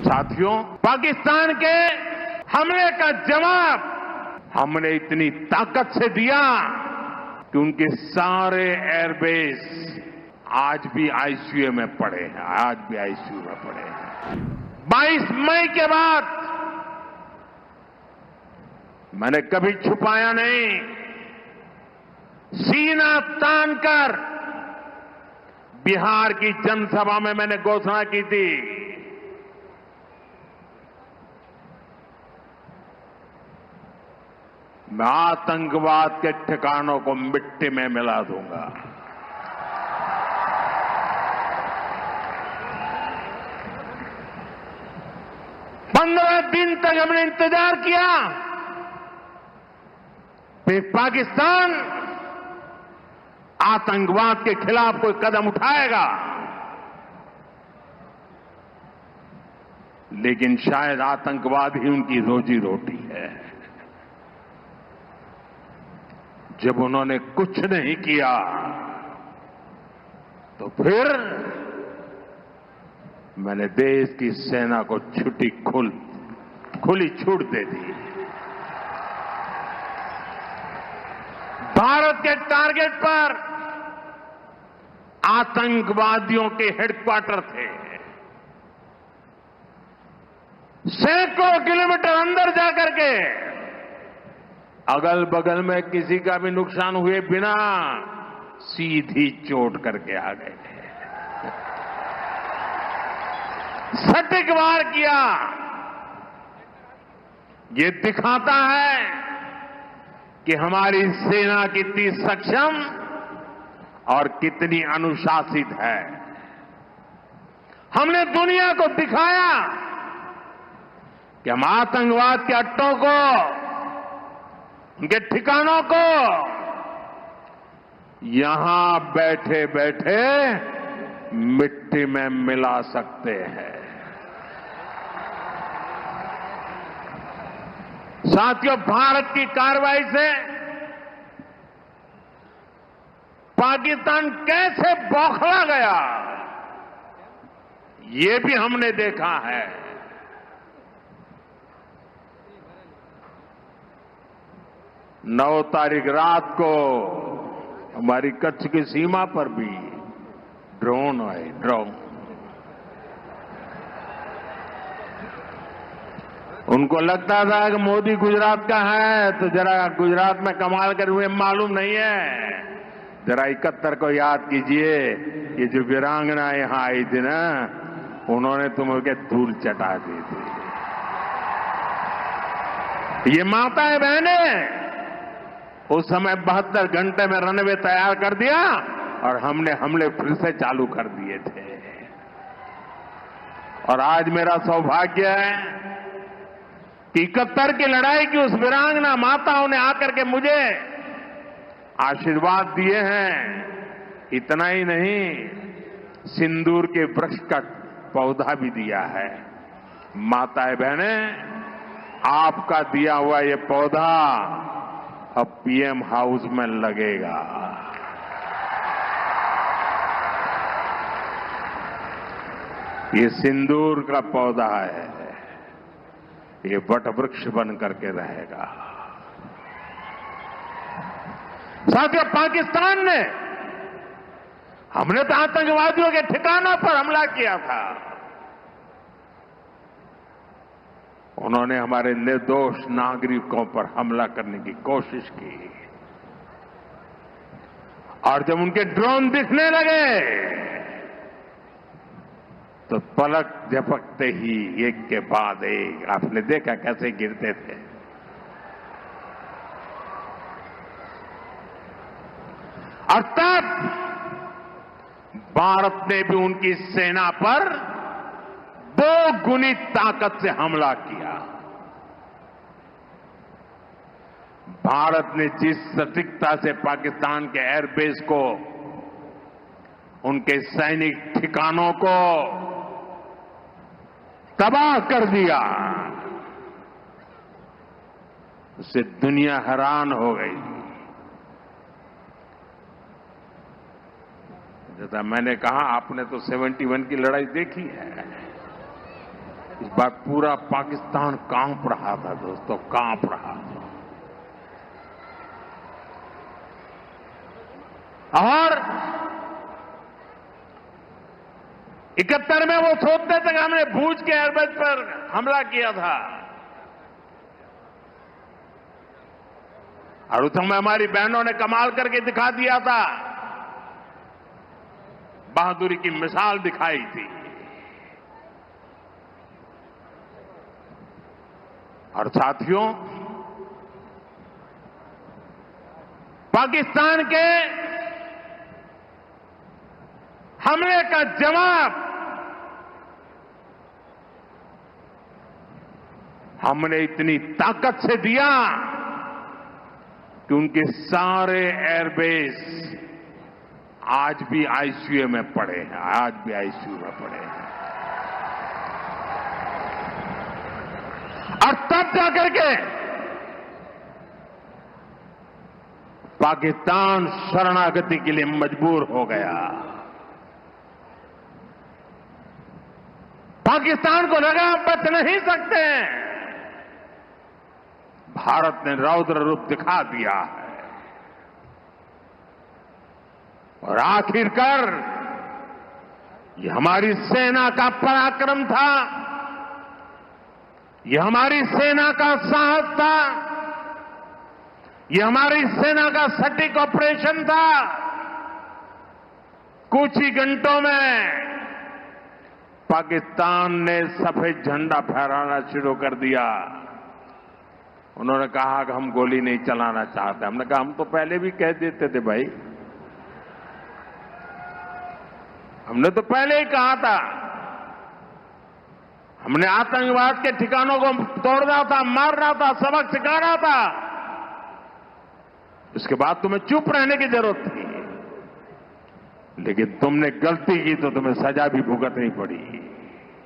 साथियों, पाकिस्तान के हमले का जवाब हमने इतनी ताकत से दिया कि उनके सारे एयरबेस आज भी आईसीयू में पड़े हैं, आज भी आईसीयू में पड़े हैं। 22 मई के बाद मैंने कभी छुपाया नहीं, सीना तानकर बिहार की जनसभा में मैंने घोषणा की थी, मैं आतंकवाद के ठिकानों को मिट्टी में मिला दूंगा। पंद्रह दिन तक हमने इंतजार किया, फिर पाकिस्तान आतंकवाद के खिलाफ कोई कदम उठाएगा, लेकिन शायद आतंकवाद ही उनकी रोजी रोटी है। जब उन्होंने कुछ नहीं किया तो फिर मैंने देश की सेना को खुली छूट दे दी। भारत के टारगेट पर आतंकवादियों के हेडक्वार्टर थे, सैकड़ों किलोमीटर अंदर जाकर के अगल बगल में किसी का भी नुकसान हुए बिना सीधी चोट करके आ गए थे, सटीक वार किया। ये दिखाता है कि हमारी सेना कितनी सक्षम और कितनी अनुशासित है। हमने दुनिया को दिखाया कि हम आतंकवाद के अड्डों को, उनके ठिकानों को यहां बैठे बैठे मिट्टी में मिला सकते हैं। साथियों, भारत की कार्रवाई से पाकिस्तान कैसे बौखला गया, ये भी हमने देखा है। नौ तारीख रात को हमारी कच्छ की सीमा पर भी ड्रोन आए, ड्रोन। उनको लगता था कि मोदी गुजरात का है तो जरा गुजरात में कमाल कर हुए मालूम नहीं है। जरा 71 को याद कीजिए, ये जो वीरांगना यहां आई थी ना, उन्होंने तुम्हें धूल चटा दी थी। ये माताएं बहनें उस समय 72 घंटे में रनवे तैयार कर दिया और हमने हमले फिर से चालू कर दिए थे। और आज मेरा सौभाग्य है कि 71 की लड़ाई की उस वीरांगना माताओं ने आकर के मुझे आशीर्वाद दिए हैं। इतना ही नहीं, सिंदूर के वृक्ष का पौधा भी दिया है। माताएं बहनें, आपका दिया हुआ ये पौधा अब पीएम हाउस में लगेगा। ये सिंदूर का पौधा है, ये वट वृक्ष बन करके रहेगा। साथियों, पाकिस्तान ने, हमने तो आतंकवादियों के ठिकानों पर हमला किया था, उन्होंने हमारे निर्दोष नागरिकों पर हमला करने की कोशिश की। और जब उनके ड्रोन दिखने लगे तो पलक झपकते ही एक के बाद एक, आपने देखा कैसे गिरते थे। और तब भारत ने भी उनकी सेना पर 2 गुनी ताकत से हमला किया। भारत ने जिस सटीकता से पाकिस्तान के एयरबेस को, उनके सैनिक ठिकानों को तबाह कर दिया, उससे दुनिया हैरान हो गई। जैसा मैंने कहा, आपने तो 71 की लड़ाई देखी है। इस बार पूरा पाकिस्तान कांप रहा था दोस्तों, कांप रहा था। और 71 में वो सोचते थे कि हमने भूज के एयरबेस पर हमला किया था, और उस समय हमारी बहनों ने कमाल करके दिखा दिया था, बहादुरी की मिसाल दिखाई थी। और साथियों, पाकिस्तान के हमले का जवाब हमने इतनी ताकत से दिया कि उनके सारे एयरबेस आज भी आईसीयू में पड़े हैं, आज भी आईसीयू में पड़े हैं। और तब जाकर के पाकिस्तान शरणागति के लिए मजबूर हो गया। पाकिस्तान को लगा बच नहीं सकते, भारत ने रौद्र रूप दिखा दिया है। और आखिरकार ये हमारी सेना का पराक्रम था, ये हमारी सेना का साहस था, ये हमारी सेना का सटीक ऑपरेशन था। कुछ ही घंटों में पाकिस्तान ने सफेद झंडा फहराना शुरू कर दिया। उन्होंने कहा कि हम गोली नहीं चलाना चाहते। हमने कहा हम तो पहले भी कह देते थे भाई, हमने तो पहले ही कहा था, हमने आतंकवाद के ठिकानों को तोड़ना था, मारना था, सबक सिखाना था। उसके बाद तुम्हें चुप रहने की जरूरत थी, लेकिन तुमने गलती की तो तुम्हें सजा भी भुगतनी पड़ी।